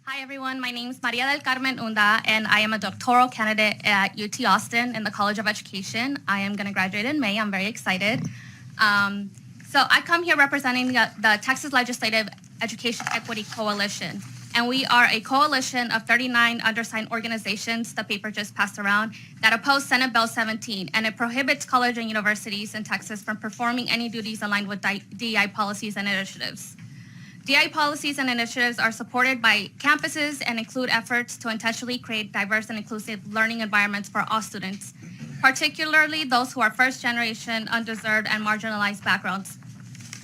Hi, everyone. My name is Maria del Carmen Unda, and I am a doctoral candidate at UT Austin in the College of Education. I am going to graduate in May. I'm very excited. So I come here representing the Texas Legislative Education Equity Coalition, and we are a coalition of 39 undersigned organizations, the paper just passed around, that oppose Senate Bill 17, and it prohibits colleges and universities in Texas from performing any duties aligned with DEI policies and initiatives. DEI policies and initiatives are supported by campuses and include efforts to intentionally create diverse and inclusive learning environments for all students, particularly those who are first-generation, undeserved, and marginalized backgrounds,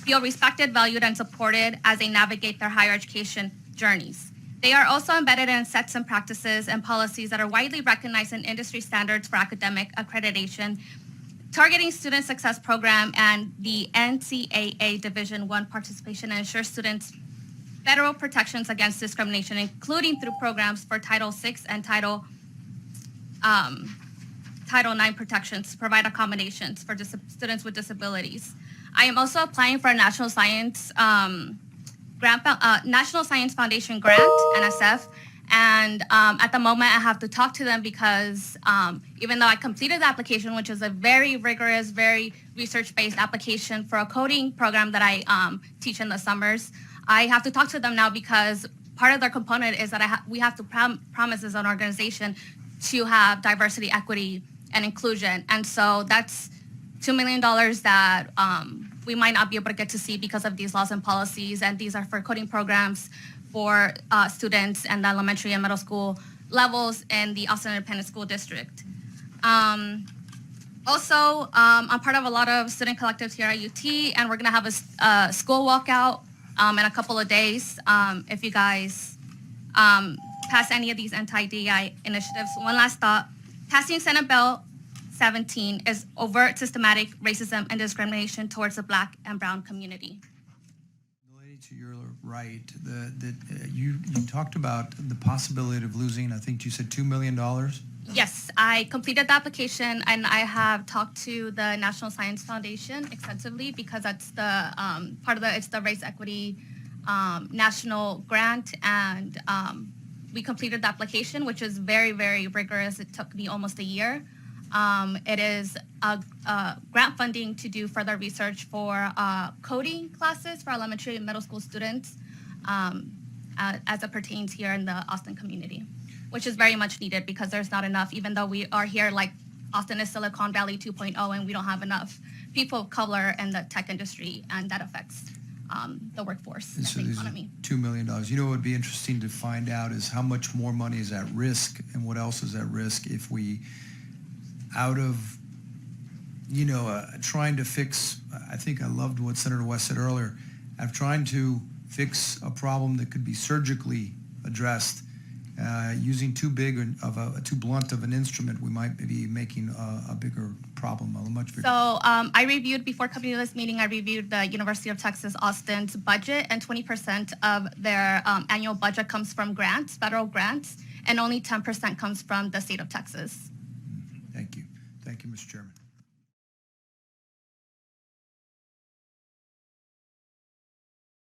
feel respected, valued, and supported as they navigate their higher education journeys. They are also embedded in sets and practices and policies that are widely recognized in industry standards for academic accreditation, targeting student success program and the NCAA Division I participation and ensure students federal protections against discrimination, including through programs for Title VI and Title IX protections to provide accommodations for students with disabilities. I am also applying for a National Science National Science Foundation grant, NSF, and at the moment I have to talk to them because even though I completed the application, which is a very rigorous, very research-based application for a coding program that I teach in the summers, I have to talk to them now because part of their component is that we have to promise as an organization to have diversity, equity, and inclusion. And so that's $2 million that we might not be able to get to see because of these laws and policies. And these are for coding programs for students in the elementary and middle school levels in the Austin Independent School District. Also, I'm part of a lot of student collectives here at UT, and we're gonna have a school walkout in a couple of days if you guys pass any of these anti-DEI initiatives. One last thought, passing Senate Bill 17 is overt systematic racism and discrimination towards the Black and brown community. To your right, you talked about the possibility of losing, I think you said $2 million? Yes, I completed the application and I have talked to the National Science Foundation extensively because that's the part of it's the Race Equity National Grant, and we completed the application, which is very, very rigorous. It took me almost a year. It is grant funding to do further research for coding classes for elementary and middle school students as it pertains here in the Austin community, which is very much needed because there's not enough, even though we are here like Austin is Silicon Valley 2.0 and we don't have enough people of color in the tech industry, and that affects the workforce and the economy. $2 million. You know what would be interesting to find out is how much more money is at risk and what else is at risk if we, out of, trying to fix, I think I loved what Senator West said earlier, of trying to fix a problem that could be surgically addressed, using too blunt of an instrument, we might be making a bigger problem, a much bigger. So I reviewed, before coming to this meeting, I reviewed the University of Texas Austin's budget, and 20% of their annual budget comes from grants, federal grants, and only 10% comes from the state of Texas. Thank you. Thank you, Mr. Chairman.